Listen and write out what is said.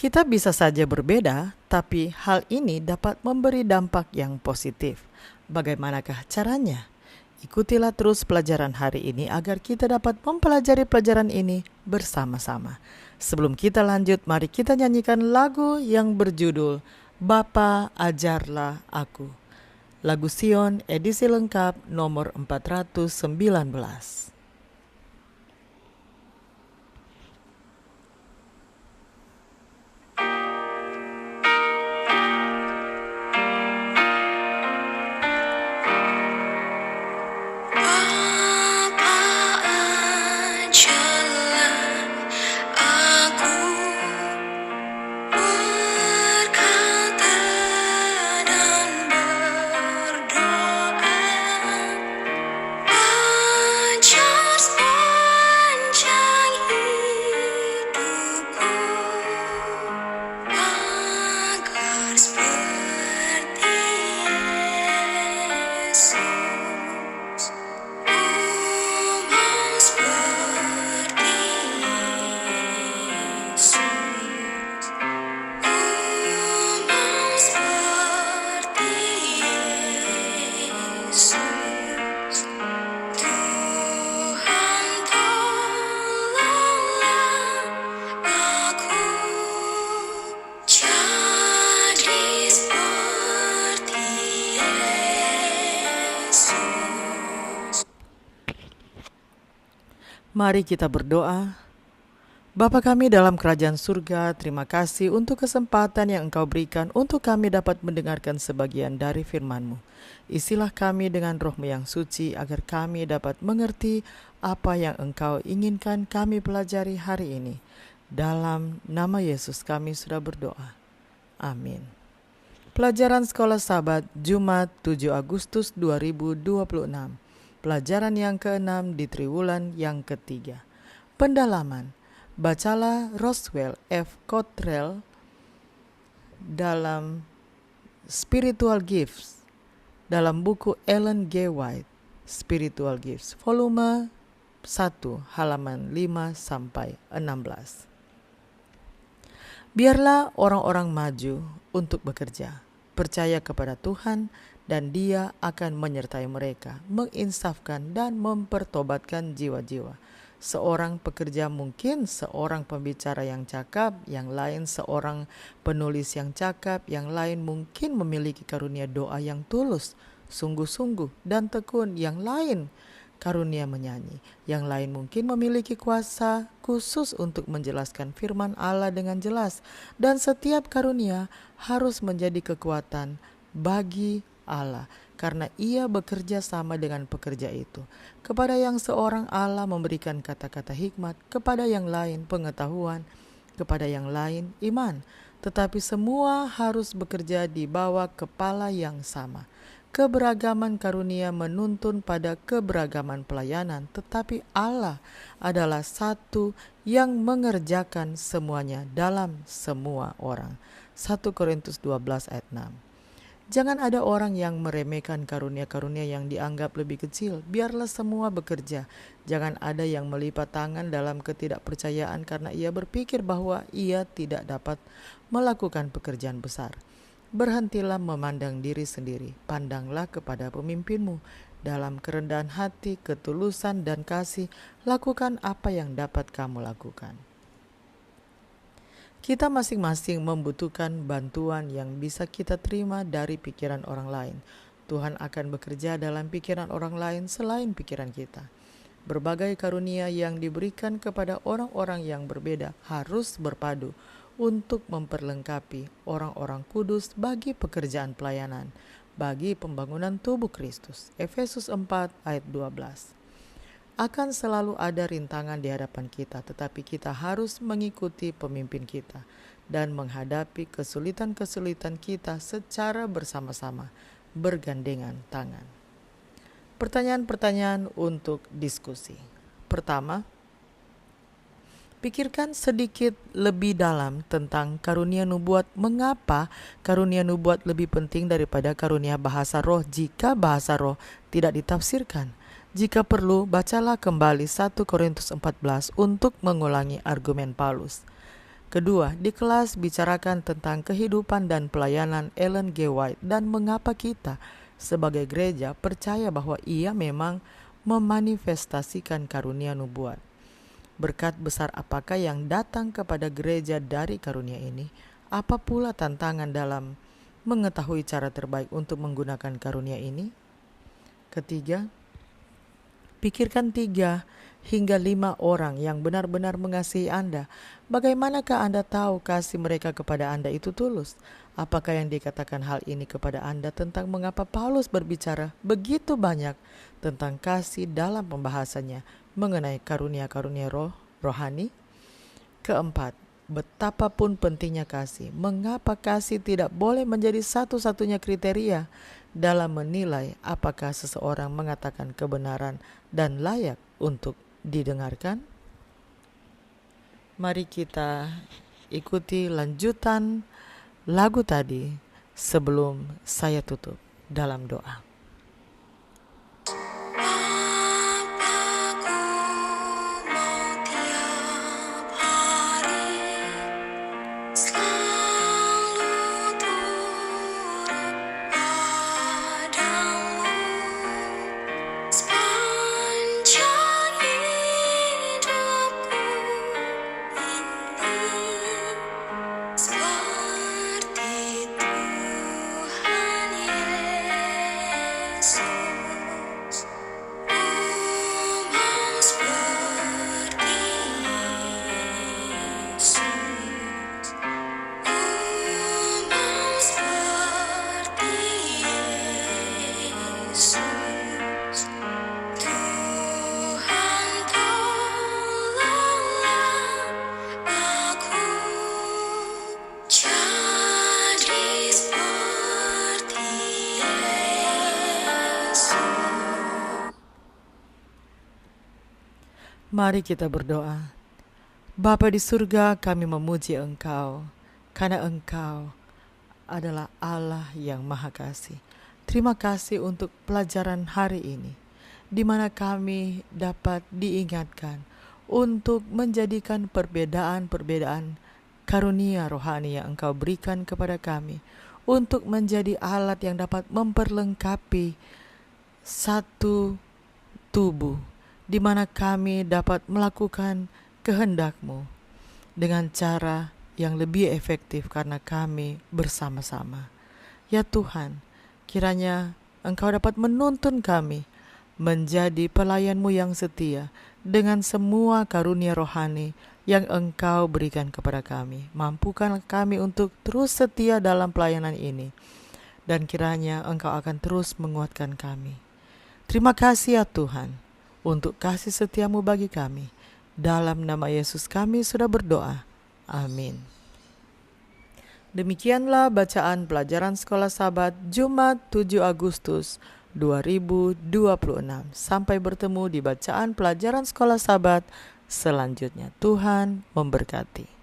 Kita bisa saja berbeda, tapi hal ini dapat memberi dampak yang positif. Bagaimanakah caranya? Ikutilah terus pelajaran hari ini agar kita dapat mempelajari pelajaran ini bersama-sama. Sebelum kita lanjut, mari kita nyanyikan lagu yang berjudul Bapa Ajarlah Aku. Lagu Sion edisi lengkap nomor 419. Mari kita berdoa. Bapa kami dalam kerajaan surga, terima kasih untuk kesempatan yang Engkau berikan untuk kami dapat mendengarkan sebagian dari firman-Mu. Isilah kami dengan Roh-Mu yang suci agar kami dapat mengerti apa yang Engkau inginkan kami pelajari hari ini. Dalam nama Yesus kami sudah berdoa. Amin. Pelajaran Sekolah Sabat Jumat 7 Agustus 2026. Pelajaran yang ke-6 di triwulan yang ketiga. Pendalaman. Bacalah Roswell F. Cottrell dalam Spiritual Gifts dalam buku Ellen G. White Spiritual Gifts volume 1 halaman 5 sampai 16. Biarlah orang-orang maju untuk bekerja, percaya kepada Tuhan, dan Dia akan menyertai mereka, menginsafkan dan mempertobatkan jiwa-jiwa. Seorang pekerja mungkin seorang pembicara yang cakap, yang lain seorang penulis yang cakap, yang lain mungkin memiliki karunia doa yang tulus, sungguh-sungguh dan tekun, yang lain karunia menyanyi, yang lain mungkin memiliki kuasa khusus untuk menjelaskan firman Allah dengan jelas, dan setiap karunia harus menjadi kekuatan bagi Allah, karena Ia bekerja sama dengan pekerja itu. Kepada yang seorang Allah memberikan kata-kata hikmat, kepada yang lain pengetahuan, kepada yang lain iman. Tetapi semua harus bekerja di bawah kepala yang sama. Keberagaman karunia menuntun pada keberagaman pelayanan, tetapi Allah adalah satu yang mengerjakan semuanya dalam semua orang. 1 Korintus 12 ayat 6. Jangan ada orang yang meremehkan karunia-karunia yang dianggap lebih kecil. Biarlah semua bekerja. Jangan ada yang melipat tangan dalam ketidakpercayaan karena ia berpikir bahwa ia tidak dapat melakukan pekerjaan besar. Berhentilah memandang diri sendiri. Pandanglah kepada pemimpinmu. Dalam kerendahan hati, ketulusan, dan kasih, lakukan apa yang dapat kamu lakukan. Kita masing-masing membutuhkan bantuan yang bisa kita terima dari pikiran orang lain. Tuhan akan bekerja dalam pikiran orang lain selain pikiran kita. Berbagai karunia yang diberikan kepada orang-orang yang berbeda harus berpadu untuk memperlengkapi orang-orang kudus bagi pekerjaan pelayanan, bagi pembangunan tubuh Kristus. Efesus 4 ayat 12. Akan selalu ada rintangan di hadapan kita, tetapi kita harus mengikuti pemimpin kita dan menghadapi kesulitan-kesulitan kita secara bersama-sama, bergandengan tangan. Pertanyaan-pertanyaan untuk diskusi. Pertama, pikirkan sedikit lebih dalam tentang karunia nubuat. Mengapa karunia nubuat lebih penting daripada karunia bahasa roh jika bahasa roh tidak ditafsirkan? Jika perlu, bacalah kembali 1 Korintus 14 untuk mengulangi argumen Paulus. Kedua, di kelas bicarakan tentang kehidupan dan pelayanan Ellen G. White dan mengapa kita sebagai gereja percaya bahwa ia memang memanifestasikan karunia nubuat. Berkat besar apakah yang datang kepada gereja dari karunia ini? Apa pula tantangan dalam mengetahui cara terbaik untuk menggunakan karunia ini? Ketiga, pikirkan 3 hingga 5 orang yang benar-benar mengasihi Anda. Bagaimanakah Anda tahu kasih mereka kepada Anda itu tulus? Apakah yang dikatakan hal ini kepada Anda tentang mengapa Paulus berbicara begitu banyak tentang kasih dalam pembahasannya mengenai karunia-karunia rohani? Keempat, betapapun pentingnya kasih, mengapa kasih tidak boleh menjadi satu-satunya kriteria dalam menilai apakah seseorang mengatakan kebenaran dan layak untuk didengarkan? Mari kita ikuti lanjutan lagu tadi sebelum saya tutup dalam doa. Mari kita berdoa. Bapa di surga, kami memuji Engkau, karena Engkau adalah Allah yang Maha Kasih. Terima kasih untuk pelajaran hari ini, di mana kami dapat diingatkan untuk menjadikan perbedaan-perbedaan karunia rohani yang Engkau berikan kepada kami, untuk menjadi alat yang dapat memperlengkapi satu tubuh, di mana kami dapat melakukan kehendak-Mu dengan cara yang lebih efektif karena kami bersama-sama. Ya Tuhan, kiranya Engkau dapat menuntun kami menjadi pelayan-Mu yang setia dengan semua karunia rohani yang Engkau berikan kepada kami. Mampukan kami untuk terus setia dalam pelayanan ini, dan kiranya Engkau akan terus menguatkan kami. Terima kasih ya Tuhan, untuk kasih setia-Mu bagi kami. Dalam nama Yesus kami sudah berdoa. Amin. Demikianlah bacaan pelajaran Sekolah Sabat Jumat 7 Agustus 2026. Sampai bertemu di bacaan pelajaran Sekolah Sabat selanjutnya. Tuhan memberkati.